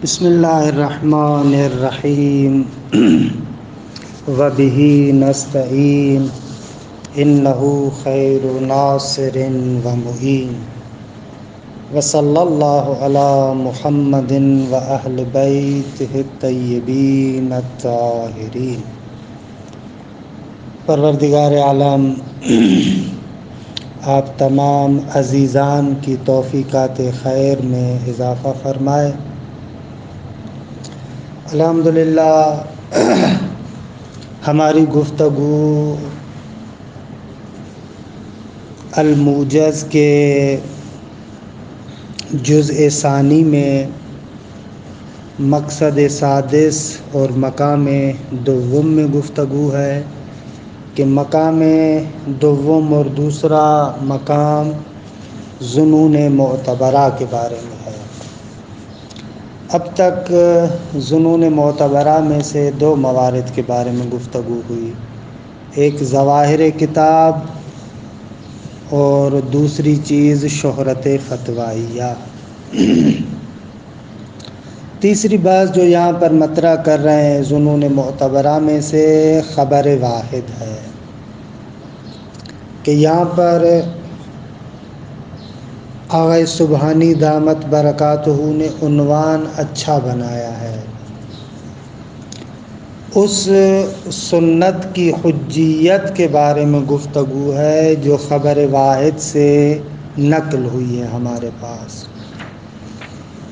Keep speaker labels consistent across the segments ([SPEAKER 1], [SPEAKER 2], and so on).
[SPEAKER 1] بسم اللہ الرحمن الرحیم وبہ نستعین انہ خیر ناصر ومعین وصلی اللہ علی محمد واہل بیتہ الطیبین الطاہرین۔ پروردگار عالم آپ تمام عزیزان کی توفیقات خیر میں اضافہ فرمائے۔ الحمدللہ ہماری گفتگو الموجز کے جزء ثانی میں مقصد سادس اور مقام دوم میں گفتگو ہے کہ مقام دوم اور دوسرا مقام ظنون معتبرہ کے بارے میں ہے۔ اب تک ظنون معتبرہ میں سے دو موارد کے بارے میں گفتگو ہوئی، ایک ظواہر کتاب اور دوسری چیز شہرت فتوائیہ۔ تیسری بات جو یہاں پر مطرح کر رہے ہیں ظنون معتبرہ میں سے خبر واحد ہے کہ یہاں پر آغا سبحانی دامت برکاتہ نے عنوان اچھا بنایا ہے، اس سنت کی حجیت کے بارے میں گفتگو ہے جو خبر واحد سے نقل ہوئی ہے ہمارے پاس۔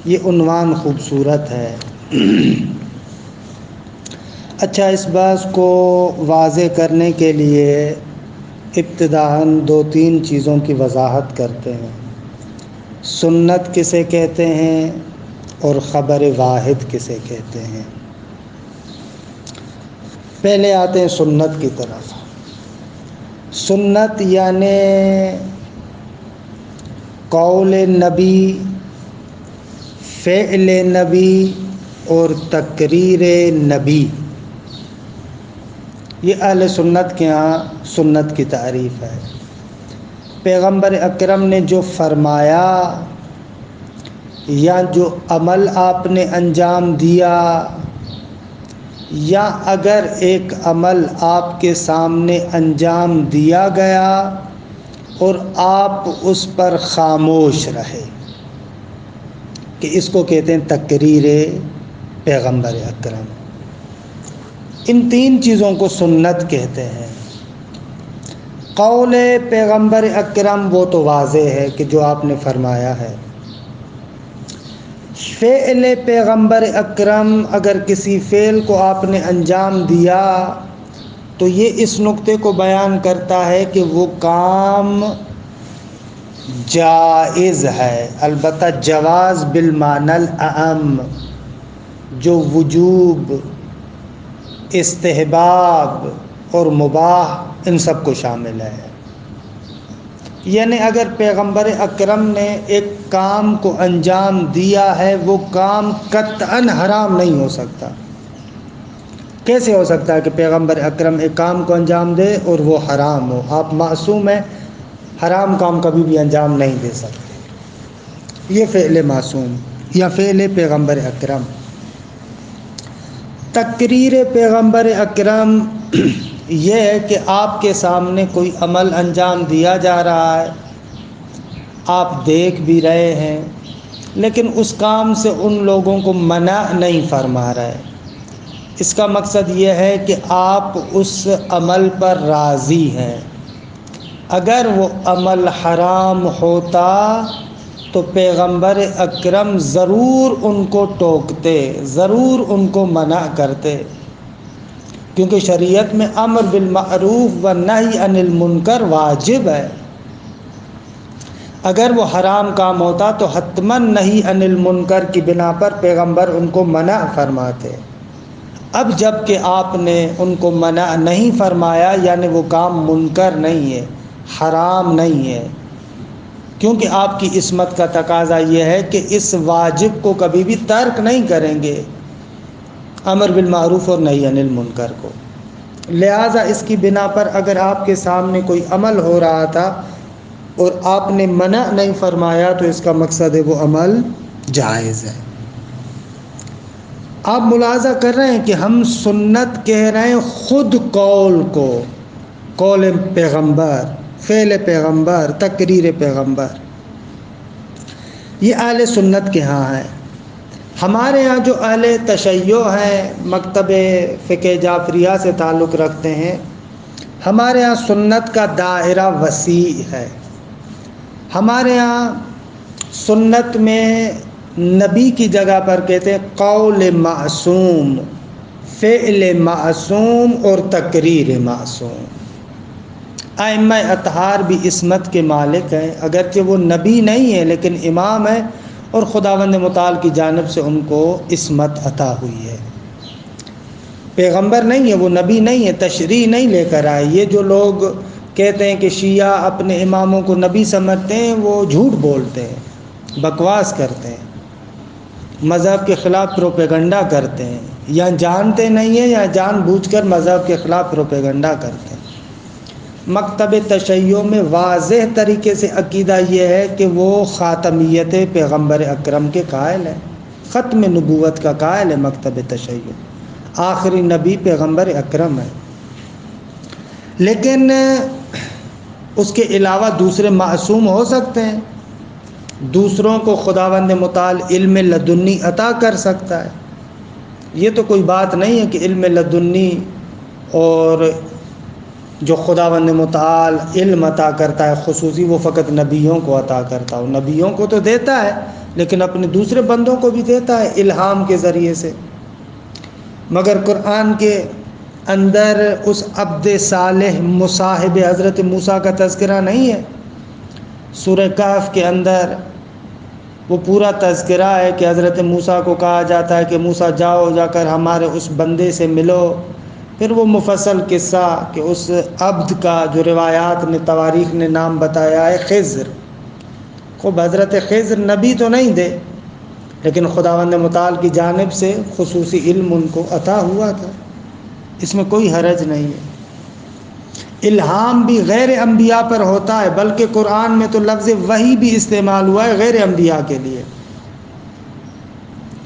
[SPEAKER 1] یہ عنوان خوبصورت ہے۔ اچھا، اس بات کو واضح کرنے کے لیے ابتداءً دو تین چیزوں کی وضاحت کرتے ہیں۔ سنت کسے کہتے ہیں اور خبر واحد کسے کہتے ہیں۔ پہلے آتے ہیں سنت کی طرف۔ سنت یعنی قول نبی، فعل نبی اور تقریر نبی، یہ اہل سنت کے ہاں سنت کی تعریف ہے۔ پیغمبر اکرم نے جو فرمایا یا جو عمل آپ نے انجام دیا، یا اگر ایک عمل آپ کے سامنے انجام دیا گیا اور آپ اس پر خاموش رہے، کہ اس کو کہتے ہیں تقریر پیغمبر اکرم۔ ان تین چیزوں کو سنت کہتے ہیں۔ قول پیغمبر اکرم وہ تو واضح ہے کہ جو آپ نے فرمایا ہے۔ فعل پیغمبر اکرم، اگر کسی فعل کو آپ نے انجام دیا تو یہ اس نقطے کو بیان کرتا ہے کہ وہ کام جائز ہے، البتہ جواز بالمعنی الاعم، جو وجوب، استحباب اور مباح ان سب کو شامل ہے۔ یعنی اگر پیغمبر اکرم نے ایک کام کو انجام دیا ہے، وہ کام قطعاً حرام نہیں ہو سکتا۔ کیسے ہو سکتا ہے کہ پیغمبر اکرم ایک کام کو انجام دے اور وہ حرام ہو؟ آپ معصوم ہیں، حرام کام کبھی بھی انجام نہیں دے سکتے۔ یہ فعل معصوم یا فعل پیغمبر اکرم۔ تقریر پیغمبر اکرم یہ ہے کہ آپ کے سامنے کوئی عمل انجام دیا جا رہا ہے، آپ دیکھ بھی رہے ہیں، لیکن اس کام سے ان لوگوں کو منع نہیں فرما رہے۔ اس کا مقصد یہ ہے کہ آپ اس عمل پر راضی ہیں۔ اگر وہ عمل حرام ہوتا تو پیغمبر اکرم ضرور ان کو ٹوکتے، ضرور ان کو منع کرتے، کیونکہ شریعت میں امر بالمعروف و نہی عن المنکر واجب ہے۔ اگر وہ حرام کام ہوتا تو حتماً نہی عن المنکر کی بنا پر پیغمبر ان کو منع فرماتے۔ اب جب کہ آپ نے ان کو منع نہیں فرمایا، یعنی وہ کام منکر نہیں ہے، حرام نہیں ہے، کیونکہ آپ کی عصمت کا تقاضا یہ ہے کہ اس واجب کو کبھی بھی ترک نہیں کریں گے، امر بالمعروف اور نہی عن المنکر کو۔ لہٰذا اس کی بنا پر اگر آپ کے سامنے کوئی عمل ہو رہا تھا اور آپ نے منع نہیں فرمایا تو اس کا مقصد ہے وہ عمل جائز ہے۔ آپ ملاحظہ کر رہے ہیں کہ ہم سنت کہہ رہے ہیں خود قول کو، قول پیغمبر، فعل پیغمبر، تقریر پیغمبر، یہ اہل سنت کے ہاں ہے۔ ہمارے ہاں جو اہل تشیع ہیں، مکتب فقہ جعفریہ سے تعلق رکھتے ہیں، ہمارے ہاں سنت کا دائرہ وسیع ہے۔ ہمارے ہاں سنت میں نبی کی جگہ پر کہتے ہیں قول معصوم، فعل معصوم اور تقریر معصوم۔ ائمہ اطہار بھی عصمت کے مالک ہیں، اگرچہ وہ نبی نہیں ہیں لیکن امام ہیں، اور خداوند متعال کی جانب سے ان کو عصمت عطا ہوئی ہے۔ پیغمبر نہیں ہے، وہ نبی نہیں ہے، تشریع نہیں لے کر آئے۔ یہ جو لوگ کہتے ہیں کہ شیعہ اپنے اماموں کو نبی سمجھتے ہیں، وہ جھوٹ بولتے ہیں، بکواس کرتے ہیں، مذہب کے خلاف پروپیگنڈا کرتے ہیں، یا جانتے نہیں ہیں یا جان بوجھ کر مذہب کے خلاف پروپیگنڈا کرتے ہیں۔ مکتب تشیع میں واضح طریقے سے عقیدہ یہ ہے کہ وہ خاتمیت پیغمبر اکرم کے قائل ہے، ختم نبوت کا قائل ہے۔ مکتب تشیع آخری نبی پیغمبر اکرم ہے، لیکن اس کے علاوہ دوسرے معصوم ہو سکتے ہیں، دوسروں کو خداوند متعال علم لدنی عطا کر سکتا ہے۔ یہ تو کوئی بات نہیں ہے کہ علم لدنی اور جو خداوند متعال علم عطا کرتا ہے خصوصی، وہ فقط نبیوں کو عطا کرتا ہو۔ نبیوں کو تو دیتا ہے لیکن اپنے دوسرے بندوں کو بھی دیتا ہے الہام کے ذریعے سے۔ مگر قرآن کے اندر اس عبد صالح مصاحب حضرت موسیٰ کا تذکرہ نہیں ہے۔ سورہ کہف کے اندر وہ پورا تذکرہ ہے کہ حضرت موسیٰ کو کہا جاتا ہے کہ موسیٰ جاؤ، جا کر ہمارے اس بندے سے ملو۔ پھر وہ مفصل قصہ کہ اس عبد کا جو روایات نے، تواریخ نے نام بتایا ہے خضر۔ خوب حضرت خضر نبی تو نہیں دے، لیکن خداوند متعال کی جانب سے خصوصی علم ان کو عطا ہوا تھا، اس میں کوئی حرج نہیں ہے۔ الہام بھی غیر انبیاء پر ہوتا ہے، بلکہ قرآن میں تو لفظ وحی بھی استعمال ہوا ہے غیر انبیاء کے لیے۔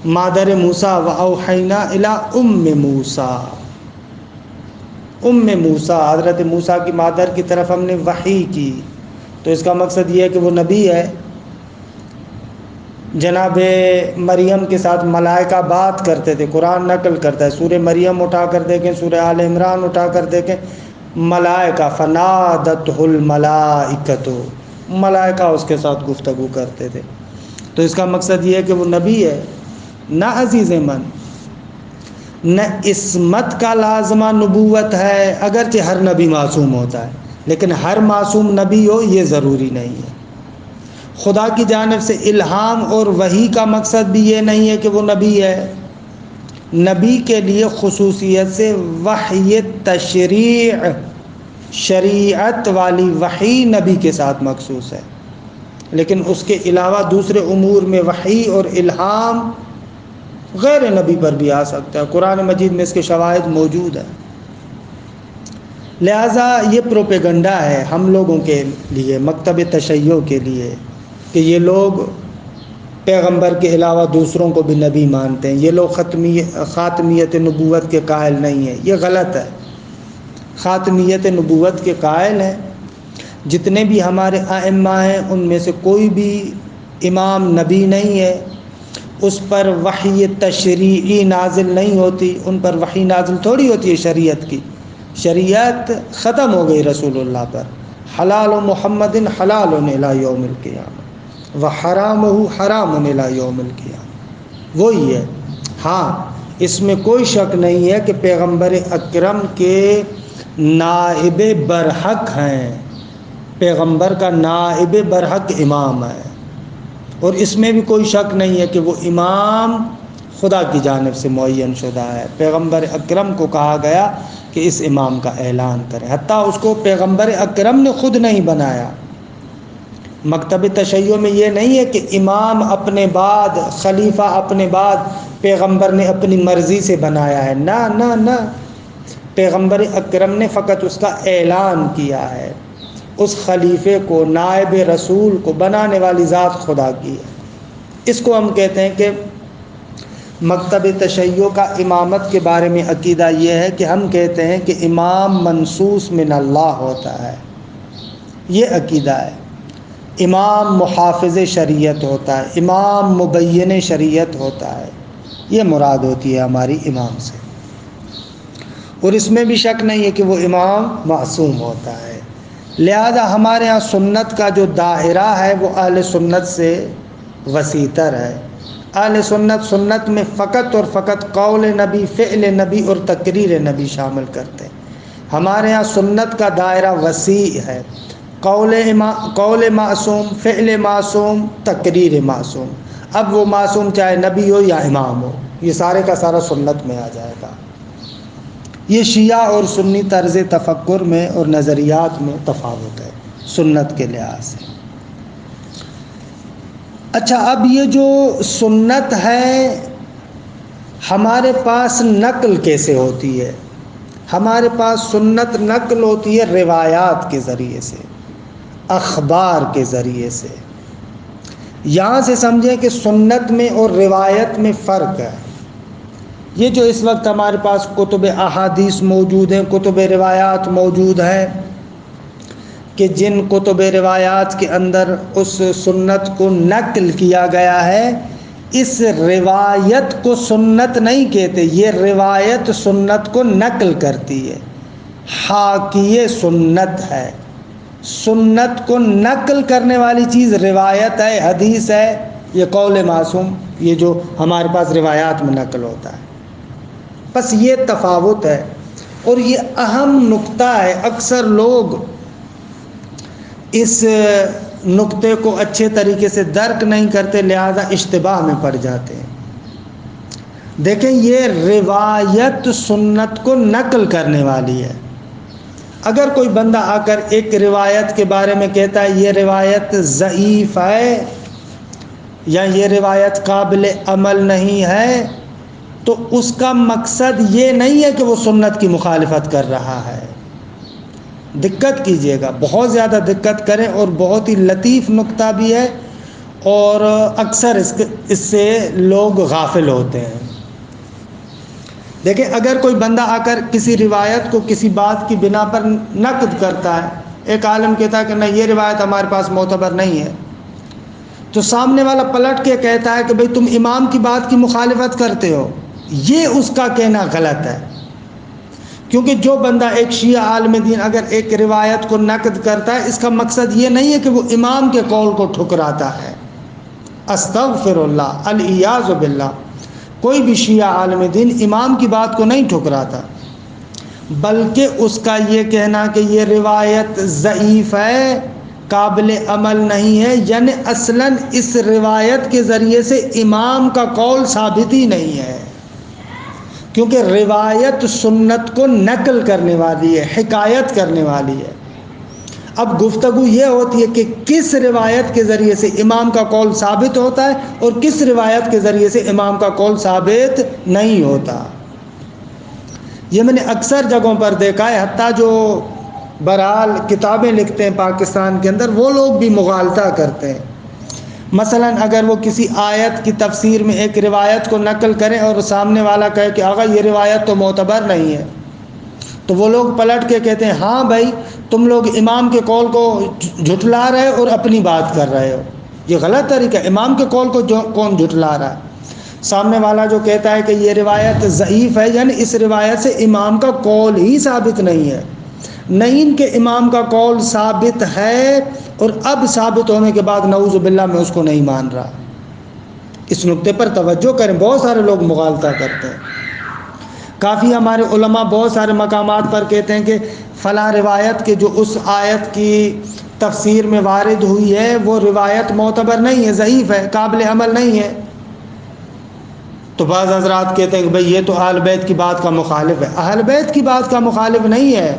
[SPEAKER 1] مادر موسیٰ وَأَوْحَيْنَا إِلَىٰ أُمِّ مُوسیٰ، موسیٰ حضرت موسیٰ کی مادر کی طرف ہم نے وحی کی، تو اس کا مقصد یہ ہے کہ وہ نبی ہے۔ جناب مریم کے ساتھ ملائکہ بات کرتے تھے، قرآن نقل کرتا ہے۔ سورہ مریم اٹھا کر دیکھیں، سورہ آل عمران اٹھا کر دیکھیں، ملائکہ فنادتہ الملائکۃ، ملائکہ اس کے ساتھ گفتگو کرتے تھے۔ تو اس کا مقصد یہ ہے کہ وہ نبی ہے، نہ عزیز من، نہ عصمت کا لازمہ نبوت ہے، اگرچہ ہر نبی معصوم ہوتا ہے لیکن ہر معصوم نبی ہو یہ ضروری نہیں ہے۔ خدا کی جانب سے الہام اور وحی کا مقصد بھی یہ نہیں ہے کہ وہ نبی ہے۔ نبی کے لیے خصوصیت سے وحی تشریع، شریعت والی وحی نبی کے ساتھ مخصوص ہے، لیکن اس کے علاوہ دوسرے امور میں وحی اور الہام غیر نبی پر بھی آ سکتا ہے۔ قرآن مجید میں اس کے شواہد موجود ہیں۔ لہٰذا یہ پروپیگنڈا ہے ہم لوگوں کے لیے، مکتب تشیع کے لیے، کہ یہ لوگ پیغمبر کے علاوہ دوسروں کو بھی نبی مانتے ہیں، یہ لوگ خاتمیت نبوت کے قائل نہیں ہیں۔ یہ غلط ہے، خاتمیت نبوت کے قائل ہیں۔ جتنے بھی ہمارے ائمہ ہیں ان میں سے کوئی بھی امام نبی نہیں ہے، اس پر وحی تشریعی نازل نہیں ہوتی، ان پر وحی نازل تھوڑی ہوتی ہے شریعت کی۔ شریعت ختم ہو گئی رسول اللہ پر، حلال محمد حلال الی یوم القیامہ وحرامہ حرام الی یوم القیامہ، وہی ہے۔ ہاں اس میں کوئی شک نہیں ہے کہ پیغمبر اکرم کے نائب برحق ہیں، پیغمبر کا نائب برحق امام ہے، اور اس میں بھی کوئی شک نہیں ہے کہ وہ امام خدا کی جانب سے معین شدہ ہے۔ پیغمبر اکرم کو کہا گیا کہ اس امام کا اعلان کرے، حتیٰ اس کو پیغمبر اکرم نے خود نہیں بنایا۔ مکتب تشیع میں یہ نہیں ہے کہ امام اپنے بعد، خلیفہ اپنے بعد پیغمبر نے اپنی مرضی سے بنایا ہے، نہ نہ نہ، پیغمبر اکرم نے فقط اس کا اعلان کیا ہے۔ اس خلیفے کو، نائب رسول کو بنانے والی ذات خدا کی ہے۔ اس کو ہم کہتے ہیں کہ مکتب تشیع کا امامت کے بارے میں عقیدہ یہ ہے کہ ہم کہتے ہیں کہ امام منصوص من اللہ ہوتا ہے، یہ عقیدہ ہے۔ امام محافظ شریعت ہوتا ہے، امام مبین شریعت ہوتا ہے، یہ مراد ہوتی ہے ہماری امام سے، اور اس میں بھی شک نہیں ہے کہ وہ امام معصوم ہوتا ہے۔ لہذا ہمارے ہاں سنت کا جو دائرہ ہے وہ اہل سنت سے وسیع تر ہے۔ اہل سنت میں فقط اور فقط قول نبی، فعل نبی اور تقریر نبی شامل کرتے ہیں۔ ہمارے ہاں سنت کا دائرہ وسیع ہے، قول معصوم، فعل معصوم، تقریر معصوم۔ اب وہ معصوم چاہے نبی ہو یا امام ہو، یہ سارے کا سارا سنت میں آ جائے گا۔ یہ شیعہ اور سنی طرز تفکر میں اور نظریات میں تفاوت ہے سنت کے لحاظ سے۔ اچھا، اب یہ جو سنت ہے ہمارے پاس نقل کیسے ہوتی ہے؟ ہمارے پاس سنت نقل ہوتی ہے روایات کے ذریعے سے، اخبار کے ذریعے سے۔ یہاں سے سمجھیں کہ سنت میں اور روایت میں فرق ہے۔ یہ جو اس وقت ہمارے پاس کتب احادیث موجود ہیں، کتب روایات موجود ہیں، کہ جن کتب روایات کے اندر اس سنت کو نقل کیا گیا ہے، اس روایت کو سنت نہیں کہتے، یہ روایت سنت کو نقل کرتی ہے، حاکی سنت ہے۔ سنت کو نقل کرنے والی چیز روایت ہے، حدیث ہے، یہ قول معصوم، یہ جو ہمارے پاس روایات میں نقل ہوتا ہے۔ بس یہ تفاوت ہے، اور یہ اہم نقطہ ہے۔ اکثر لوگ اس نقطے کو اچھے طریقے سے درک نہیں کرتے، لہذا اشتباہ میں پڑ جاتے ہیں۔ دیکھیں، یہ روایت سنت کو نقل کرنے والی ہے۔ اگر کوئی بندہ آ کر ایک روایت کے بارے میں کہتا ہے یہ روایت ضعیف ہے یا یہ روایت قابل عمل نہیں ہے، تو اس کا مقصد یہ نہیں ہے کہ وہ سنت کی مخالفت کر رہا ہے۔ دقت کیجئے گا، بہت زیادہ دقت کریں، اور بہت ہی لطیف نقطہ بھی ہے، اور اکثر اس سے لوگ غافل ہوتے ہیں۔ دیکھیں، اگر کوئی بندہ آ کر کسی روایت کو کسی بات کی بنا پر نقد کرتا ہے، ایک عالم کہتا ہے کہ نہیں یہ روایت ہمارے پاس معتبر نہیں ہے، تو سامنے والا پلٹ کے کہتا ہے کہ بھئی تم امام کی بات کی مخالفت کرتے ہو، یہ اس کا کہنا غلط ہے۔ کیونکہ جو بندہ ایک شیعہ عالم دین اگر ایک روایت کو نقد کرتا ہے، اس کا مقصد یہ نہیں ہے کہ وہ امام کے قول کو ٹھکراتا ہے۔ استغفر اللہ، الیاذ باللہ، کوئی بھی شیعہ عالم دین امام کی بات کو نہیں ٹھکراتا، بلکہ اس کا یہ کہنا کہ یہ روایت ضعیف ہے، قابل عمل نہیں ہے، یعنی اصلاً اس روایت کے ذریعے سے امام کا قول ثابت ہی نہیں ہے، کیونکہ روایت سنت کو نقل کرنے والی ہے، حکایت کرنے والی ہے۔ اب گفتگو یہ ہوتی ہے کہ کس روایت کے ذریعے سے امام کا قول ثابت ہوتا ہے اور کس روایت کے ذریعے سے امام کا قول ثابت نہیں ہوتا۔ یہ میں نے اکثر جگہوں پر دیکھا ہے، حتیٰ جو بہرحال کتابیں لکھتے ہیں پاکستان کے اندر، وہ لوگ بھی مغالطہ کرتے ہیں۔ مثلا اگر وہ کسی آیت کی تفسیر میں ایک روایت کو نقل کریں اور سامنے والا کہے کہ آقا یہ روایت تو معتبر نہیں ہے، تو وہ لوگ پلٹ کے کہتے ہیں ہاں بھائی تم لوگ امام کے قول کو جھٹلا رہے اور اپنی بات کر رہے ہو، یہ غلط طریقہ ہے۔ امام کے قول کو کون جھٹلا رہا ہے؟ سامنے والا جو کہتا ہے کہ یہ روایت ضعیف ہے، یعنی اس روایت سے امام کا قول ہی ثابت نہیں ہے، نہیں کہ امام کا قول ثابت ہے اور اب ثابت ہونے کے بعد نعوذ باللہ میں اس کو نہیں مان رہا۔ اس نقطے پر توجہ کریں، بہت سارے لوگ مغالطہ کرتے ہیں۔ کافی ہمارے علماء بہت سارے مقامات پر کہتے ہیں کہ فلاں روایت کے جو اس آیت کی تفسیر میں وارد ہوئی ہے وہ روایت معتبر نہیں ہے، ضعیف ہے، قابل عمل نہیں ہے۔ تو بعض حضرات کہتے ہیں کہ بھئی یہ تو اہل بیت کی بات کا مخالف ہے۔ اہل بیت کی بات کا مخالف نہیں ہے،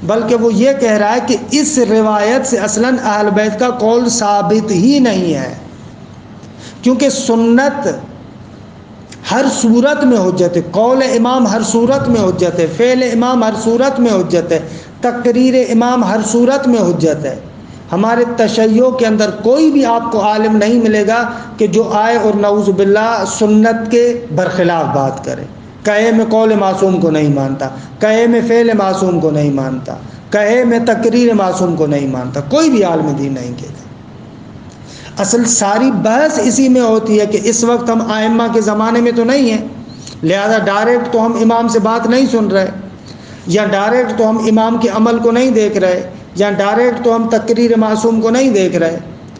[SPEAKER 1] بلکہ وہ یہ کہہ رہا ہے کہ اس روایت سے اصلاً اہل بیت کا قول ثابت ہی نہیں ہے، کیونکہ سنت ہر صورت میں حجت ہے، قول امام ہر صورت میں حجت ہے، فعل امام ہر صورت میں حجت ہے، تقریر امام ہر صورت میں حجت ہے۔ ہمارے تشیع کے اندر کوئی بھی آپ کو عالم نہیں ملے گا کہ جو آئے اور نعوذ باللہ سنت کے برخلاف بات کرے، کہے میں قول معصوم کو نہیں مانتا، کہے میں فعل معصوم کو نہیں مانتا، کہے میں تقریر معصوم کو نہیں مانتا، کوئی بھی عالم دین نہیں کہے گا۔ اصل ساری بحث اسی میں ہوتی ہے کہ اس وقت ہم ائمہ کے زمانے میں تو نہیں ہیں، لہذا ڈائریکٹ تو ہم امام سے بات نہیں سن رہے، یا ڈائریکٹ تو ہم امام کے عمل کو نہیں دیکھ رہے، یا ڈائریکٹ تو ہم تقریر معصوم کو نہیں دیکھ رہے۔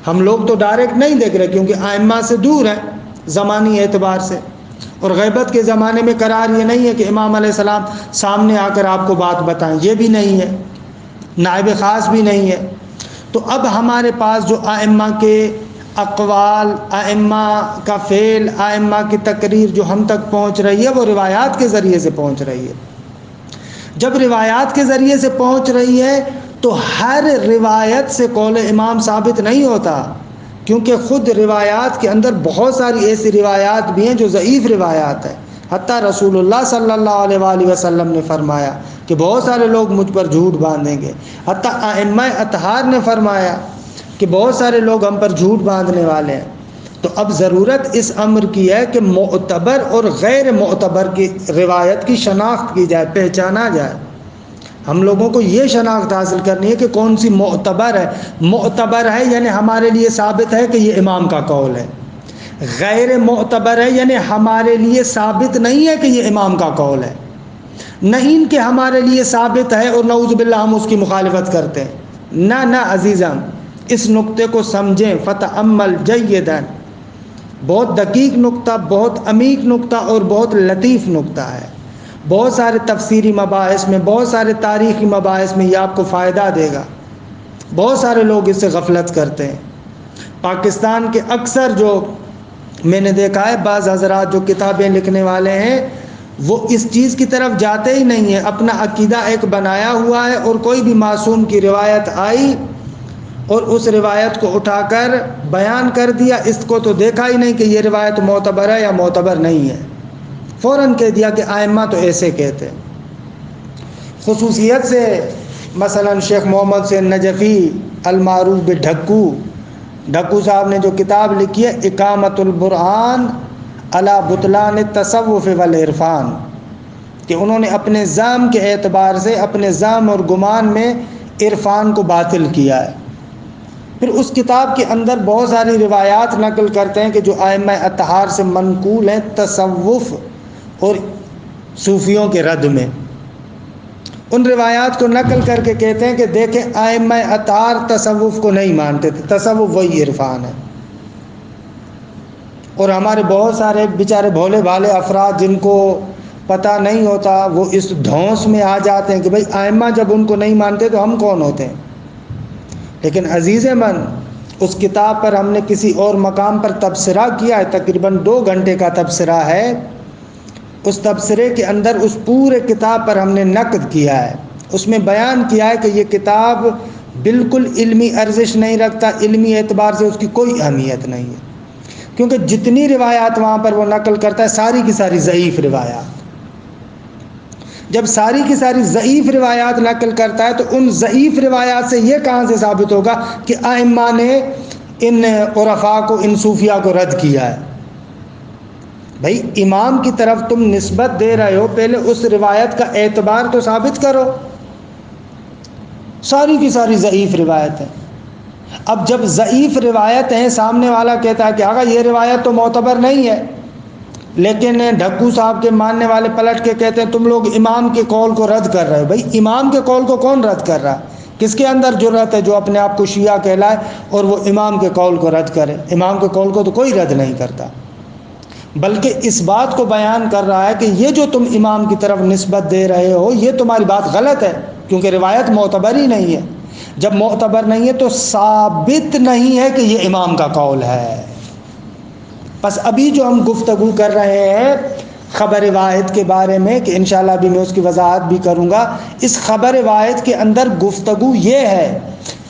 [SPEAKER 1] ہم لوگ تو ڈائریکٹ نہیں دیکھ رہے کیونکہ ائمہ سے دور ہیں زمانی اعتبار سے، اور غیبت کے زمانے میں قرار یہ نہیں ہے کہ امام علیہ السلام سامنے آ کر آپ کو بات بتائیں، یہ بھی نہیں ہے، نائب خاص بھی نہیں ہے۔ تو اب ہمارے پاس جو ائمہ کے اقوال، ائمہ کا فعل، ائمہ کی تقریر جو ہم تک پہنچ رہی ہے وہ روایات کے ذریعے سے پہنچ رہی ہے۔ جب روایات کے ذریعے سے پہنچ رہی ہے تو ہر روایت سے قول امام ثابت نہیں ہوتا، کیونکہ خود روایات کے اندر بہت ساری ایسی روایات بھی ہیں جو ضعیف روایات ہیں۔ حتیٰ رسول اللہ صلی اللہ علیہ وآلہ وسلم نے فرمایا کہ بہت سارے لوگ مجھ پر جھوٹ باندھیں گے۔ حتیٰ ائمہ اطہار نے فرمایا کہ بہت سارے لوگ ہم پر جھوٹ باندھنے والے ہیں۔ تو اب ضرورت اس امر کی ہے کہ معتبر اور غیر معتبر کی روایت کی شناخت کی جائے، پہچانا جائے۔ ہم لوگوں کو یہ شناخت حاصل کرنی ہے کہ کون سی معتبر ہے۔ معتبر ہے یعنی ہمارے لیے ثابت ہے کہ یہ امام کا قول ہے، غیر معتبر ہے یعنی ہمارے لیے ثابت نہیں ہے کہ یہ امام کا قول ہے، نہیں کہ ہمارے لیے ثابت ہے اور نعوذ باللہ ہم اس کی مخالفت کرتے ہیں۔ نہ عزیزان، اس نقطے کو سمجھیں، فتأمل جیداً۔ بہت دقیق نقطہ، بہت عمیق نقطہ اور بہت لطیف نقطہ ہے۔ بہت سارے تفسیری مباحث میں، بہت سارے تاریخی مباحث میں یہ آپ کو فائدہ دے گا۔ بہت سارے لوگ اس سے غفلت کرتے ہیں۔ پاکستان کے اکثر جو میں نے دیکھا ہے بعض حضرات جو کتابیں لکھنے والے ہیں وہ اس چیز کی طرف جاتے ہی نہیں ہیں، اپنا عقیدہ ایک بنایا ہوا ہے، اور کوئی بھی معصوم کی روایت آئی اور اس روایت کو اٹھا کر بیان کر دیا، اس کو تو دیکھا ہی نہیں کہ یہ روایت معتبر ہے یا معتبر نہیں ہے، فوراً کہہ دیا کہ ائمہ تو ایسے کہتے ہیں۔ خصوصیت سے مثلا شیخ محمد سے نجفی المعروف ڈھکو صاحب نے جو کتاب لکھی ہے اقامت البرہان علی بطلان التصوف والعرفان، کہ انہوں نے اپنے زعم کے اعتبار سے، اپنے زعم اور گمان میں عرفان کو باطل کیا ہے۔ پھر اس کتاب کے اندر بہت ساری روایات نقل کرتے ہیں کہ جو ائمہ اطہار سے منقول ہیں تصوف اور صوفیوں کے رد میں، ان روایات کو نقل کر کے کہتے ہیں کہ دیکھیں ائمہ اطہار تصوف کو نہیں مانتے تھے، تصوف وہی عرفان ہے۔ اور ہمارے بہت سارے بیچارے بھولے بھالے افراد جن کو پتہ نہیں ہوتا وہ اس دھونس میں آ جاتے ہیں کہ بھئی ائمہ جب ان کو نہیں مانتے تو ہم کون ہوتے ہیں۔ لیکن عزیز من، اس کتاب پر ہم نے کسی اور مقام پر تبصرہ کیا ہے، تقریباً 2 گھنٹے کا تبصرہ ہے۔ اس تبصرے کے اندر اس پورے کتاب پر ہم نے نقد کیا ہے، اس میں بیان کیا ہے کہ یہ کتاب بالکل علمی ارزش نہیں رکھتا، علمی اعتبار سے اس کی کوئی اہمیت نہیں ہے، کیونکہ جتنی روایات وہاں پر وہ نقل کرتا ہے ساری کی ساری ضعیف روایات۔ جب ساری کی ساری ضعیف روایات نقل کرتا ہے تو ان ضعیف روایات سے یہ کہاں سے ثابت ہوگا کہ ائمہ نے ان عرفاء کو، ان صوفیہ کو رد کیا ہے؟ بھائی امام کی طرف تم نسبت دے رہے ہو، پہلے اس روایت کا اعتبار تو ثابت کرو۔ ساری کی ساری ضعیف روایت ہے۔ اب جب ضعیف روایت ہیں، سامنے والا کہتا ہے کہ آقا یہ روایت تو معتبر نہیں ہے، لیکن ڈھکو صاحب کے ماننے والے پلٹ کے کہتے ہیں تم لوگ امام کے قول کو رد کر رہے ہو۔ بھائی امام کے قول کو کون رد کر رہا ہے؟ کس کے اندر جرأت ہے جو اپنے آپ کو شیعہ کہلائے اور وہ امام کے قول کو رد کرے؟ امام کے قول کو تو کوئی رد نہیں کرتا، بلکہ اس بات کو بیان کر رہا ہے کہ یہ جو تم امام کی طرف نسبت دے رہے ہو یہ تمہاری بات غلط ہے، کیونکہ روایت معتبر ہی نہیں ہے۔ جب معتبر نہیں ہے تو ثابت نہیں ہے کہ یہ امام کا قول ہے۔ بس ابھی جو ہم گفتگو کر رہے ہیں خبر واحد کے بارے میں، کہ انشاءاللہ ابھی میں اس کی وضاحت بھی کروں گا، اس خبر واحد کے اندر گفتگو یہ ہے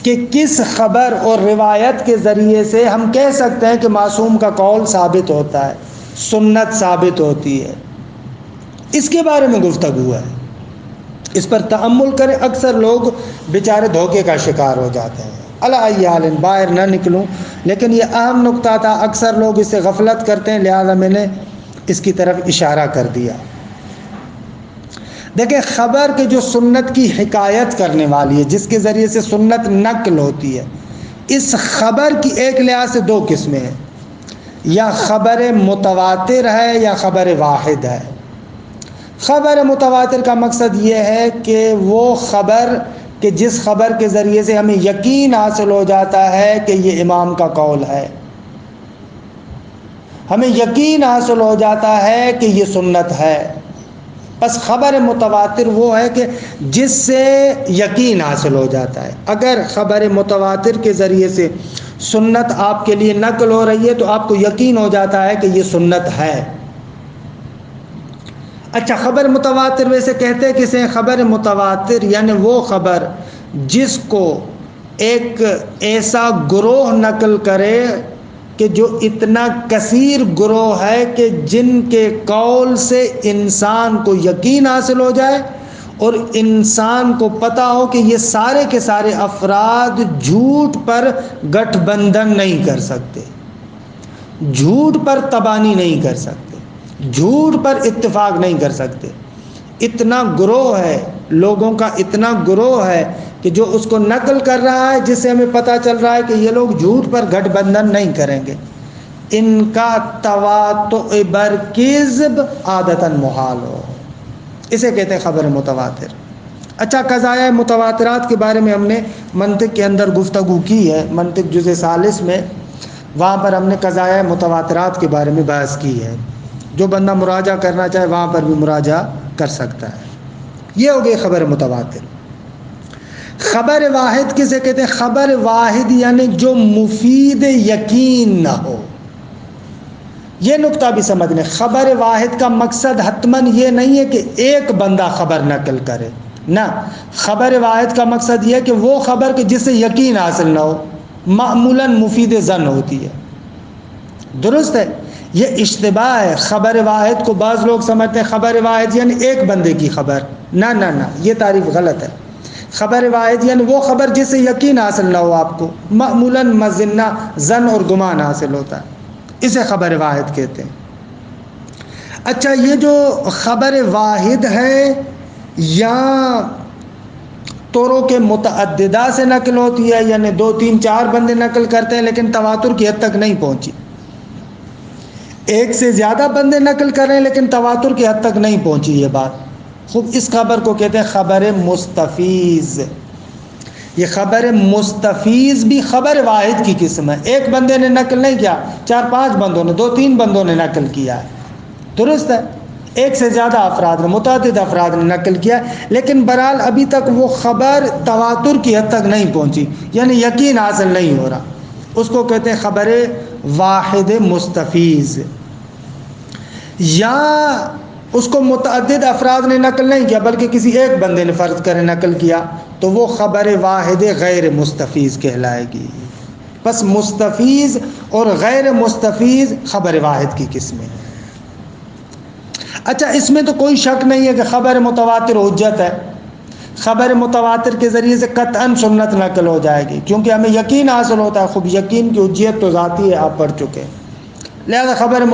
[SPEAKER 1] کہ کس خبر اور روایت کے ذریعے سے ہم کہہ سکتے ہیں کہ معصوم کا قول ثابت ہوتا ہے، سنت ثابت ہوتی ہے، اس کے بارے میں گفتگو ہے۔ اس پر تأمل کریں، اکثر لوگ بیچارے دھوکے کا شکار ہو جاتے ہیں۔ علی ای حال باہر نہ نکلوں، لیکن یہ اہم نقطہ تھا، اکثر لوگ اس سے غفلت کرتے ہیں، لہذا میں نے اس کی طرف اشارہ کر دیا۔ دیکھیں خبر کے جو سنت کی حکایت کرنے والی ہے، جس کے ذریعے سے سنت نقل ہوتی ہے، اس خبر کی ایک لحاظ سے دو قسمیں ہیں، یا خبر متواتر ہے یا خبر واحد ہے۔ خبر متواتر کا مقصد یہ ہے کہ وہ خبر کہ جس خبر کے ذریعے سے ہمیں یقین حاصل ہو جاتا ہے کہ یہ امام کا قول ہے، ہمیں یقین حاصل ہو جاتا ہے کہ یہ سنت ہے۔ بس خبر متواتر وہ ہے کہ جس سے یقین حاصل ہو جاتا ہے۔ اگر خبر متواتر کے ذریعے سے سنت آپ کے لیے نقل ہو رہی ہے تو آپ کو یقین ہو جاتا ہے کہ یہ سنت ہے۔ اچھا، خبر متواتر ویسے کہتے کسے ہیں؟ خبر متواتر یعنی وہ خبر جس کو ایک ایسا گروہ نقل کرے کہ جو اتنا کثیر گروہ ہے کہ جن کے قول سے انسان کو یقین حاصل ہو جائے اور انسان کو پتہ ہو کہ یہ سارے کے سارے افراد جھوٹ پر گٹھ بندھن نہیں کر سکتے، جھوٹ پر تبانی نہیں کر سکتے، جھوٹ پر اتفاق نہیں کر سکتے۔ اتنا گروہ ہے، لوگوں کا اتنا گروہ ہے کہ جو اس کو نقل کر رہا ہے، جس سے ہمیں پتہ چل رہا ہے کہ یہ لوگ جھوٹ پر گٹھ بندھن نہیں کریں گے۔ ان کا تواطؤ بر کذب عادتاً محال ہو، اسے کہتے ہیں خبر متواتر۔ اچھا، قضایہ متواترات کے بارے میں ہم نے منطق کے اندر گفتگو کی ہے، منطق جزء ثالث میں، وہاں پر ہم نے قضایہ متواترات کے بارے میں بحث کی ہے۔ جو بندہ مراجعہ کرنا چاہے وہاں پر بھی مراجعہ کر سکتا ہے۔ یہ ہو گئی خبر متواتر۔ خبر واحد کسے کہتے ہیں؟ خبر واحد یعنی جو مفید یقین نہ ہو۔ یہ نقطہ بھی سمجھ لیں، خبر واحد کا مقصد حتماً یہ نہیں ہے کہ ایک بندہ خبر نقل کرے، نہ، خبر واحد کا مقصد یہ ہے کہ وہ خبر کہ جس سے یقین حاصل نہ ہو، معمولاً مفید ظن ہوتی ہے۔ درست ہے؟ یہ اشتباہ ہے۔ خبر واحد کو بعض لوگ سمجھتے ہیں خبر واحد یعنی ایک بندے کی خبر، نہ نہ نہ، یہ تعریف غلط ہے۔ خبر واحد یعنی وہ خبر جس سے یقین حاصل نہ ہو، آپ کو معمولاً مظنہ، ظن اور گمان حاصل ہوتا ہے، اسے خبر واحد کہتے ہیں۔ اچھا، یہ جو خبر واحد ہے یا طرق متعددہ سے نقل ہوتی ہے، یعنی 2 3 4 بندے نقل کرتے ہیں لیکن تواتر کی حد تک نہیں پہنچی، ایک سے زیادہ بندے نقل کر رہے ہیں لیکن تواتر کی حد تک نہیں پہنچی یہ بات، خوب اس خبر کو کہتے ہیں خبر مستفیض۔ یہ خبر مستفیض بھی خبر واحد کی قسم ہے، ایک بندے نے نقل نہیں کیا، 4 5 بندوں نے، 2 3 بندوں نے نقل کیا ہے، درست ہے، ایک سے زیادہ افراد نے، متعدد افراد نے نقل کیا، لیکن بہرحال ابھی تک وہ خبر تواتر کی حد تک نہیں پہنچی، یعنی یقین حاصل نہیں ہو رہا، اس کو کہتے ہیں خبر واحد مستفیض۔ یا اس کو متعدد افراد نے نقل نہیں کیا بلکہ کسی ایک بندے نے فرض کرے نقل کیا، تو وہ خبر واحد غیر مستفیض کہلائے گی۔ بس مستفیض اور غیر مستفیض خبر واحد کی قسمیں۔ اچھا، اس میں تو کوئی شک نہیں ہے کہ خبر متواتر حجت ہے، خبر متواتر کے ذریعے سے قطعاً سنت نقل ہو جائے گی، کیونکہ ہمیں یقین حاصل ہوتا ہے، خوب یقین کی حجیت تو ذاتی ہے، آپ پڑھ چکے ہیں، لہذا خبر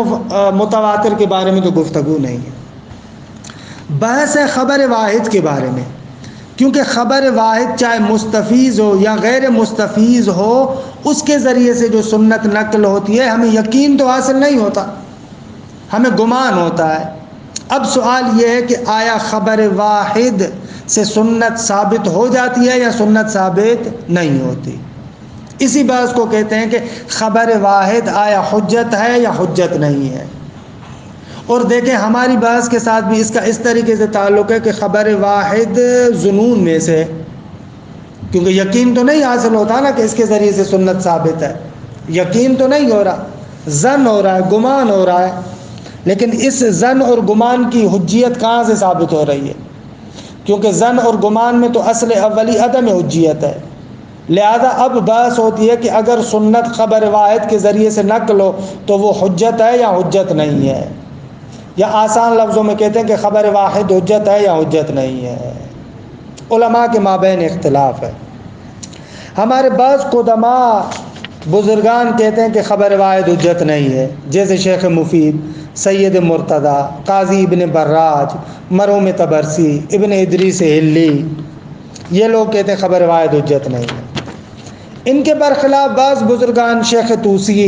[SPEAKER 1] متواتر کے بارے میں تو گفتگو نہیں ہے۔ بحث ہے خبر واحد کے بارے میں، کیونکہ خبر واحد چاہے مستفیض ہو یا غیر مستفیض ہو، اس کے ذریعے سے جو سنت نقل ہوتی ہے ہمیں یقین تو حاصل نہیں ہوتا، ہمیں گمان ہوتا ہے۔ اب سوال یہ ہے کہ آیا خبر واحد سے سنت ثابت ہو جاتی ہے یا سنت ثابت نہیں ہوتی؟ اسی بات کو کہتے ہیں کہ خبر واحد آیا حجت ہے یا حجت نہیں ہے۔ اور دیکھیں ہماری بحث کے ساتھ بھی اس کا اس طریقے سے تعلق ہے کہ خبر واحد ظنون میں سے، کیونکہ یقین تو نہیں حاصل ہوتا نا کہ اس کے ذریعے سے سنت ثابت ہے، یقین تو نہیں ہو رہا، ظن ہو رہا ہے، گمان ہو رہا ہے، لیکن اس ظن اور گمان کی حجیت کہاں سے ثابت ہو رہی ہے؟ کیونکہ ظن اور گمان میں تو اصل اولی عدم حجیت ہے، لہذا اب بحث ہوتی ہے کہ اگر سنت خبر واحد کے ذریعے سے نقل ہو تو وہ حجت ہے یا حجت نہیں ہے، یا آسان لفظوں میں کہتے ہیں کہ خبر واحد حجت ہے یا حجت نہیں ہے۔ علماء کے مابین اختلاف ہے۔ ہمارے بعض قدما بزرگان کہتے ہیں کہ خبر واحد حجت نہیں ہے، جیسے شیخ مفید، سید مرتضیٰ، قاضی ابن براج، مرحوم طبرسی، ابن ادریس ہلی، یہ لوگ کہتے ہیں خبر واحد حجت نہیں ہے۔ ان کے برخلاف بعض بزرگان شیخ طوسی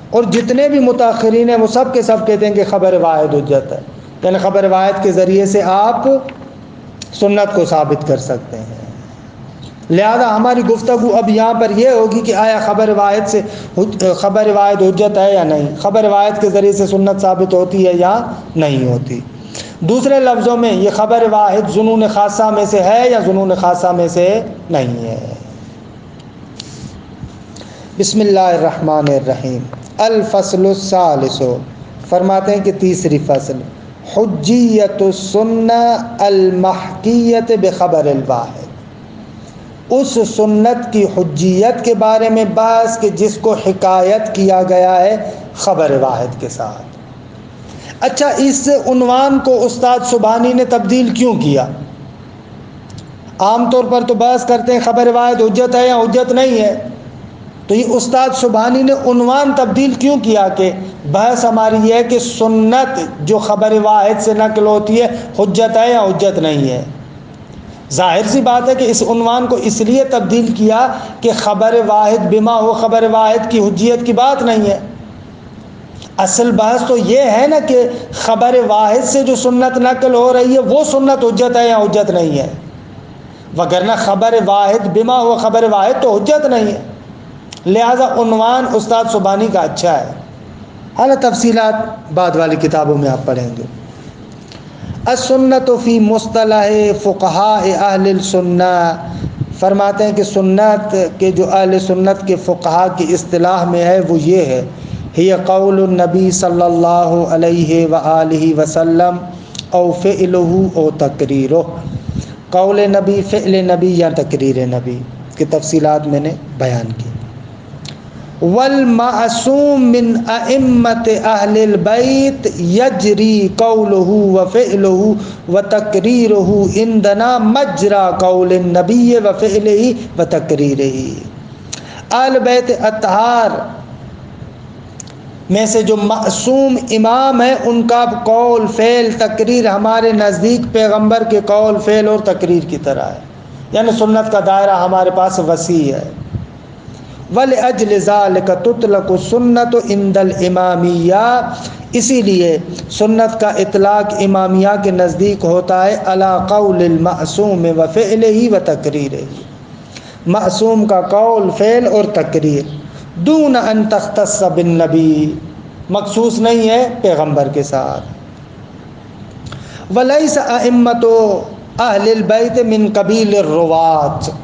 [SPEAKER 1] اور جتنے بھی متاخرین ہیں وہ سب کے سب کہتے ہیں کہ خبر واحد حجت ہے، یعنی خبر واحد کے ذریعے سے آپ سنت کو ثابت کر سکتے ہیں۔ لہذا ہماری گفتگو اب یہاں پر یہ ہوگی کہ آیا خبر واحد حجت ہے یا نہیں، خبر واحد کے ذریعے سے سنت ثابت ہوتی ہے یا نہیں ہوتی۔ دوسرے لفظوں میں یہ خبر واحد ظنون خاصہ میں سے ہے یا ظنون خاصہ میں سے نہیں ہے۔ بسم اللہ الرحمن الرحیم۔ الفصل الثالث، فرماتے ہیں کہ تیسری فصل، حجیت السنہ المحکیت بخبر الواحد، اس سنت کی حجیت کے بارے میں بحث کہ جس کو حکایت کیا گیا ہے خبر واحد کے ساتھ۔ اچھا، اس عنوان کو استاد سبحانی نے تبدیل کیوں کیا؟ عام طور پر تو بحث کرتے ہیں خبر واحد حجت ہے یا حجت نہیں ہے، تو یہ استاد سبحانی نے عنوان تبدیل کیوں کیا کہ بحث ہماری یہ ہے کہ سنت جو خبر واحد سے نقل ہوتی ہے حجت ہے یا حجت نہیں ہے۔ ظاہر سی بات ہے کہ اس عنوان کو اس لیے تبدیل کیا کہ خبر واحد بما ہو، خبر واحد کی حجیت کی بات نہیں ہے۔ اصل بحث تو یہ ہے نا کہ خبر واحد سے جو سنت نقل ہو رہی ہے وہ سنت حجت ہے یا حجت نہیں ہے، وگرنہ خبر واحد بما ہو خبر واحد تو حجت نہیں ہے۔ لہذا عنوان استاد سبحانی کا اچھا ہے، حالانکہ تفصیلات بعد والی کتابوں میں آپ پڑھیں گے۔ السنت فی مصطلح فقہاء اہل السنہ، فرماتے ہیں کہ سنت کے جو اہل سنت کے فقہاء کی اصطلاح میں ہے وہ یہ ہے، ہی قول النبی صلی اللہ علیہ وآلہ وسلم او فعلہ او تقریرہ، قول نبی، فعل نبی یا تقریر نبی کی تفصیلات میں نے بیان کی۔ والمعصوم من ائمۃ اہل البیت یجری قولہ وفعلہ وتقریرہ عندنا مجرى قول النبی وفعلہ وتقریرہ، اہل بیت اطہار میں سے جو معصوم امام ہیں ان کا قول، فعل، تقریر ہمارے نزدیک پیغمبر کے قول، فعل اور تقریر کی طرح ہے، یعنی سنت کا دائرہ ہمارے پاس وسیع ہے۔ وَلِأَجْلِ ذَلِكَ تُطْلَقُ السُّنَّةُ عِنْدَ الْإِمَامِيَّةِ، اسی لیے سنت کا اطلاق امامیہ کے نزدیک ہوتا ہے عَلَى قَوْلِ الْمَعْصُومِ وَفِعْلِهِ وَتَقْرِيرِهِ، معصوم کا قول، فعل اور تقریر، دون ان تختص بالنبی، مخصوص نہیں ہے پیغمبر کے ساتھ۔ وَلَيْسَ أَئِمَّةُ أَهْلِ الْبَيْتِ مِنْ قَبِيلِ الرُّوَاةِ،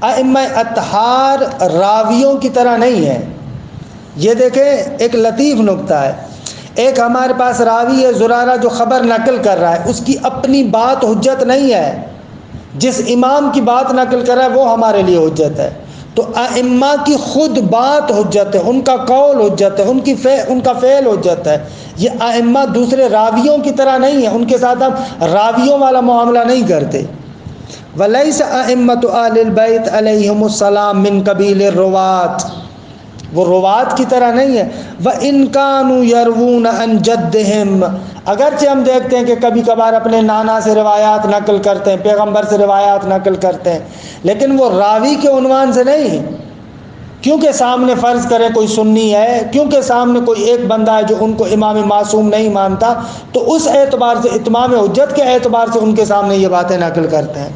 [SPEAKER 1] ائمہ اطہار راویوں کی طرح نہیں ہے۔ یہ دیکھیں ایک لطیف نکتہ ہے، ایک ہمارے پاس راوی ہے زرارہ جو خبر نقل کر رہا ہے، اس کی اپنی بات حجت نہیں ہے، جس امام کی بات نقل کر رہا ہے وہ ہمارے لیے حجت ہے۔ تو ائمہ کی خود بات حجت ہے، ان کا قول حجت ہے، ان کا فعل حجت ہے۔ یہ ائمہ دوسرے راویوں کی طرح نہیں ہے، ان کے ساتھ ہم راویوں والا معاملہ نہیں کرتے۔ وَلَيْسَ أَئِمَّةُ أَهْلِ الْبَيْتِ عَلَيْهِمُ السَّلَامُ مِنْ قَبِيلِ الرُّوَاةِ، وہ روات کی طرح نہیں ہے۔ وَإِنْ كَانُوا يَرْوُونَ عَنْ جَدِّهِمْ، اگرچہ ہم دیکھتے ہیں کہ کبھی کبھار اپنے نانا سے روایات نقل کرتے ہیں، پیغمبر سے روایات نقل کرتے ہیں، لیکن وہ راوی کے عنوان سے نہیں، کیونکہ سامنے فرض کریں کوئی سنی ہے، کیونکہ سامنے کوئی ایک بندہ ہے جو ان کو امام معصوم نہیں مانتا، تو اس اعتبار سے، اتمام حجت کے اعتبار سے ان کے سامنے یہ باتیں نقل کرتے ہیں،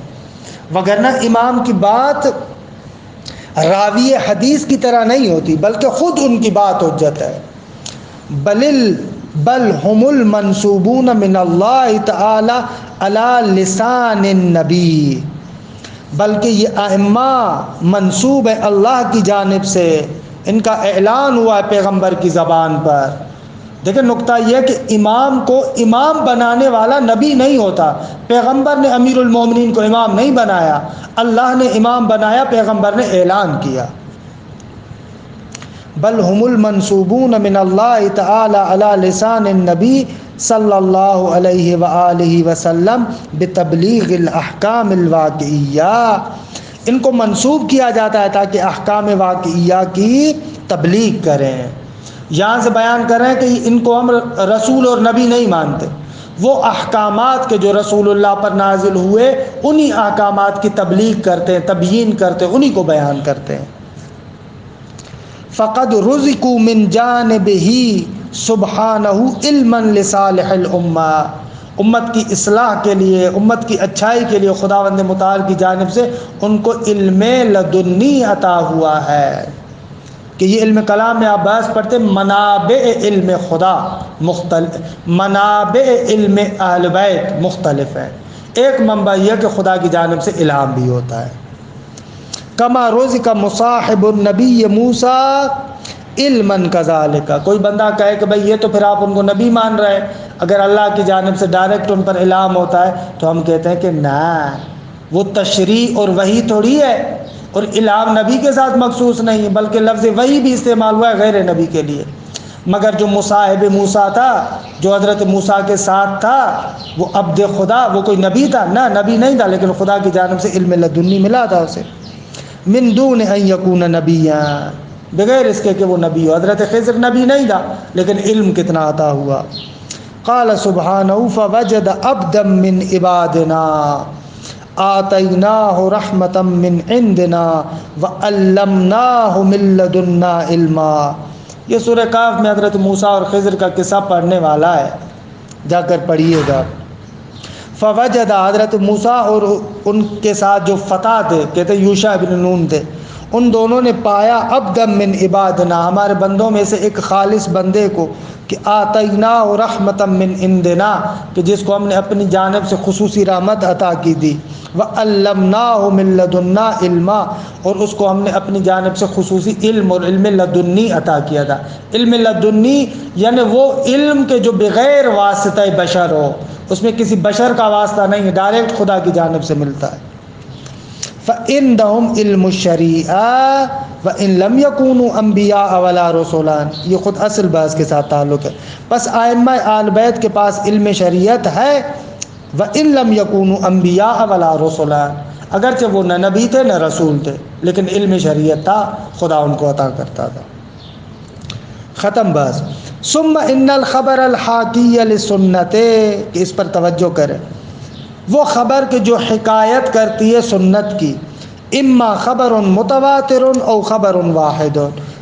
[SPEAKER 1] وگرنہ امام کی بات راوی حدیث کی طرح نہیں ہوتی، بلکہ خود ان کی بات حجت ہے۔ بل هم المنصوبون من اللہ تعالی علی لسان النبی، بلکہ یہ ائمہ منصوب ہے اللہ کی جانب سے، ان کا اعلان ہوا ہے پیغمبر کی زبان پر۔ دیکھیں نقطہ یہ ہے کہ امام کو امام بنانے والا نبی نہیں ہوتا، پیغمبر نے امیر المومنین کو امام نہیں بنایا، اللہ نے امام بنایا، پیغمبر نے اعلان کیا۔ بل هم المنصوبون من اللہ تعالی علی لسان النبی صلی اللہ علیہ وآلہ وسلم بتبلیغ الاحکام الواقعیہ، ان کو منسوب کیا جاتا ہے تاکہ احکام واقعیہ کی تبلیغ کریں۔ یہاں سے بیان کر رہے ہیں کہ ان کو ہم رسول اور نبی نہیں مانتے، وہ احکامات کے جو رسول اللہ پر نازل ہوئے انہی احکامات کی تبلیغ کرتے ہیں، تبیین کرتے ہیں، انہی کو بیان کرتے ہیں۔ فقد رزقوا من جانبہ سبحانہ علما لصالح الامہ، امت کی اصلاح کے لیے، امت کی اچھائی کے لیے خداوند متعال کی جانب سے ان کو علم لدنی عطا ہوا ہے۔ کہ یہ علم کلام میں آپ بحث پڑھتے منابع علم خدا مختلف، منابع علم اہل بیت مختلف ہے۔ ایک منبع یہ کہ خدا کی جانب سے الہام بھی ہوتا ہے۔ کما رزق مصاحب النبی موسیٰ علما کذالک، کوئی بندہ کہے کہ بھئی یہ تو پھر آپ ان کو نبی مان رہے ہیں، اگر اللہ کی جانب سے ڈائریکٹ ان پر الہام ہوتا ہے تو ہم کہتے ہیں کہ نہ، وہ تشریع اور وحی تھوڑی ہے، اور الہام نبی کے ساتھ مخصوص نہیں ہے، بلکہ لفظ وحی بھی استعمال ہوا ہے غیر نبی کے لیے۔ مگر جو مصاحب موسیٰ تھا، جو حضرت موسیٰ کے ساتھ تھا، وہ عبد خدا، وہ کوئی نبی تھا؟ نہ، نبی نہیں تھا، لیکن خدا کی جانب سے علم لدنی ملا تھا اسے۔ من دون ان یکون نبیا، بغیر اس کے کہ وہ نبی ہو۔ حضرت خضر نبی نہیں تھا، لیکن علم کتنا عطا ہوا۔ قال سبحانہ فوجد عبدا من عبادنا آتیناہ رحمتا من عندنا وعلمناہ من لدنا علما۔ یہ سورہ کہف میں حضرت موسیٰ اور خضر کا قصہ پڑھنے والا ہے، جا کر پڑھیے گا۔ فوجد، حضرت موسیٰ اور ان کے ساتھ جو فتح تھے، کہتے یوشع بن نون تھے، ان دونوں نے پایا عبدا من عبادنا، ہمارے بندوں میں سے ایک خالص بندے کو، کہ آتیناہ رحمتا من عندنا، کہ جس کو ہم نے اپنی جانب سے خصوصی رحمت عطا کی دی، وعلمناہ من لدنا علما، اور اس کو ہم نے اپنی جانب سے خصوصی علم اور علم لدنی عطا کیا تھا۔ علم لدنی یعنی وہ علم کے جو بغیر واسطہ بشر ہو، اس میں کسی بشر کا واسطہ نہیں ہے، ڈائریکٹ خدا کی جانب سے ملتا ہے۔ فَإِنَّهُمْ عِلْمُ الشَّرِيعَةِ وَإِن لَمْ يَكُونُوا أَنْبِيَاءَ وَلَا رُسُلًا، یہ خود اصل بحث کے ساتھ تعلق ہے۔ بس ائمہ آل بیت کے پاس علم شریعت ہے، وَإِن لَمْ يَكُونُوا أَنْبِيَاءَ وَلَا رُسُلًا، اگرچہ وہ نہ نبی تھے نہ رسول تھے، لیکن علم شریعت تھا، خدا ان کو عطا کرتا تھا۔ ختم بس۔ ثم ان الخبر الحاکی للسنت، کہ اس پر توجہ کریں، وہ خبر کہ جو حکایت کرتی ہے سنت کی، اما خبر متواتر او خبر واحد،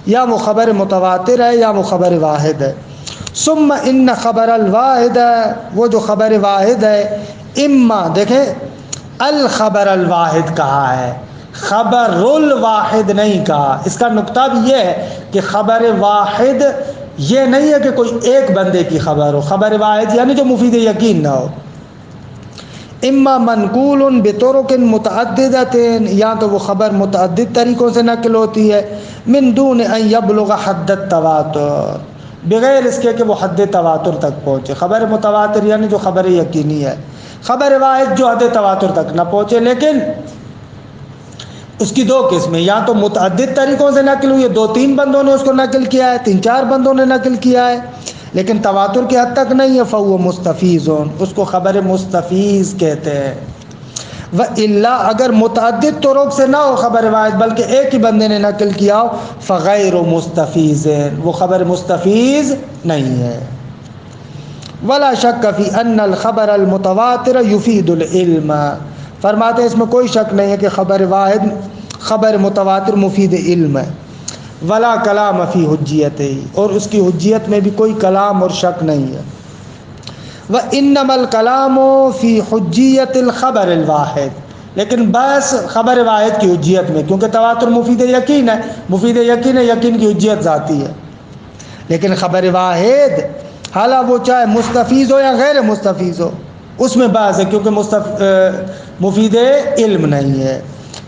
[SPEAKER 1] یا وہ خبر متواتر ہے یا وہ خبر واحد ہے۔ ثم ان خبر الواحد، وہ جو خبر واحد ہے، اما، دیکھیں الخبر الواحد کہا ہے، خبر الواحد نہیں کہا۔ اس کا نقطہ بھی یہ ہے کہ خبر واحد یہ نہیں ہے کہ کوئی ایک بندے کی خبر ہو، خبر واحد یعنی جو مفید یقین نہ ہو۔ اما منقول بطرق متعددۃ، یا تو وہ خبر متعدد طریقوں سے نقل ہوتی ہے، من دون ان یبلغ حد التواتر، بغیر اس کے کہ وہ حد تواتر تک پہنچے۔ خبر متواتر یعنی جو خبر یقینی ہے، خبر واحد جو حد تواتر تک نہ پہنچے، لیکن اس کی دو قسمیں، یا تو متعدد طریقوں سے نقل ہوئی ہے، 2-3 بندوں نے اس کو نقل کیا ہے، 3-4 بندوں نے نقل کیا ہے، لیکن تواتر کی حد تک نہیں ہے، فهو مستفیض، اس کو خبر مستفیض کہتے ہیں۔ وَإِلَّا، اگر متعدد طرق سے نہ ہو خبر واحد بلکہ ایک ہی بندے نے نقل کیا ہو، فغیر مستفیض، وہ خبر مستفیض نہیں ہے۔ ولا شک فی ان الخبر المتواتر یفید العلم، فرماتے ہیں اس میں کوئی شک نہیں ہے کہ خبر واحد، خبر متواتر مفید علم ہے۔ ولا کلام فی حجیت، اور اس کی حجیت میں بھی کوئی کلام اور شک نہیں ہے۔ وَإِنَّمَا الْكَلَامُ فِي حُجِّيَّةِ الْخَبَرِ الْوَاحِدِ، لیکن بس خبر واحد کی حجیت میں، کیونکہ تواتر مفید یقین ہے، مفید یقین ہے، یقین کی حجیت ذاتی ہے، لیکن خبر واحد حالانکہ وہ چاہے مستفیض ہو یا غیر مستفیض ہو، اس میں بحث ہے، کیونکہ مفید علم نہیں ہے۔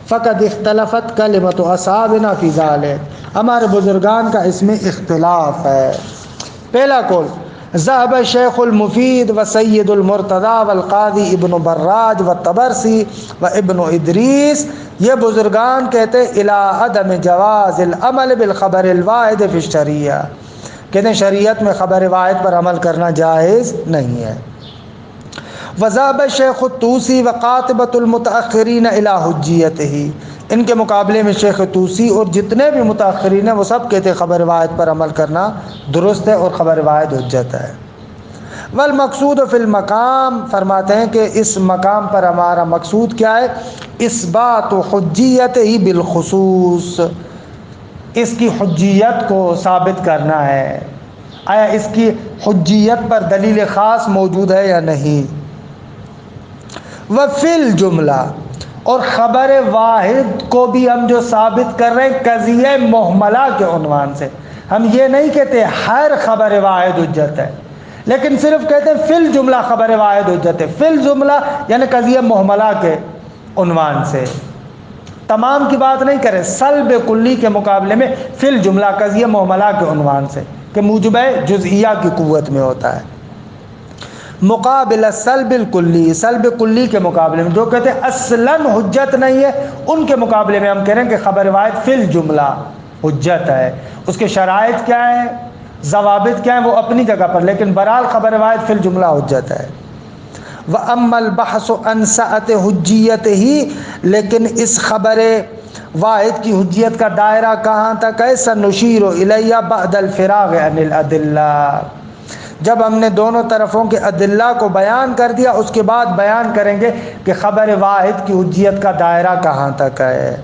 [SPEAKER 1] فقد اختلفت کلمۃ اصحابنا فی ذلک، ہمارے بزرگان کا اس میں اختلاف ہے۔ پہلا قول، ذهب الشیخ المفید و سید المرتضی والقاضی ابن براج و طبرسی و ابن ادریس، یہ بزرگان کہتے الی عدم جواز العمل بالخبر الواحد فی الشریعہ، کہتے ہیں شریعت میں خبر واحد پر عمل کرنا جائز نہیں ہے۔ وذهب الشیخ الطوسی وقاطبۃ المتأخرین الی حجیتہ، ان کے مقابلے میں شیخ طوسی اور جتنے بھی متأخرین ہیں وہ سب کہتے ہیں خبر روایت پر عمل کرنا درست ہے اور خبر روایت حجت ہے۔ والمقصود فی المقام، فرماتے ہیں کہ اس مقام پر ہمارا مقصود کیا ہے؟ اثبات حجیت ہی بالخصوص، اس کی حجیت کو ثابت کرنا ہے، آیا اس کی حجیت پر دلیل خاص موجود ہے یا نہیں۔ وفی الجملہ، اور خبر واحد کو بھی ہم جو ثابت کر رہے ہیں قضیہ محملہ کے عنوان سے، ہم یہ نہیں کہتے ہر خبر واحد حجت ہے، لیکن صرف کہتے ہیں فی الجملہ خبر واحد حجت ہے، فی الجملہ یعنی قضیہ محملہ کے عنوان سے، تمام کی بات نہیں کرے، سلب کلی کے مقابلے میں فی الجملہ قضیہ محملہ کے عنوان سے کہ موجب جزئیہ کی قوت میں ہوتا ہے، مقابل سلب الکلی، سلب کلی کے مقابلے میں جو کہتے ہیں اصلاً حجت نہیں ہے، ان کے مقابلے میں ہم کہہ رہے ہیں کہ خبر واحد فی الجملہ حجت ہے۔ اس کے شرائط کیا ہیں، ضوابط کیا ہیں، وہ اپنی جگہ پر، لیکن بہرحال خبر واحد فی الجملہ حجت ہے۔ وَأَمَّا الْبَحْثُ عَنْ سَعَةِ حُجِّيَّتِهِ، لیکن اس خبر واحد کی حجیت کا دائرہ کہاں تک ہے؟ سَنُشِيرُ إِلَيْهَا بَعْدَ الْفِرَاغِ عَنِ الْأَدِلَّةِ، جب ہم نے دونوں طرفوں کے ادلہ کو بیان کر دیا اس کے بعد بیان کریں گے کہ خبر واحد کی حجیت کا دائرہ کہاں تک ہے۔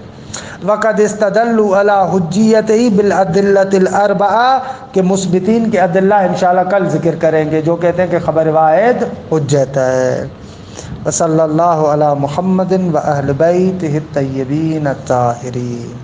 [SPEAKER 1] وقد استدلوا علی حجیتہ بالادلۃ الاربعہ، کہ مثبتین کے ادلہ انشاءاللہ کل ذکر کریں گے جو کہتے ہیں کہ خبر واحد حجت ہے۔ وصلی اللہ علی محمد و اہل بیتہ الطیبین الطاہرین۔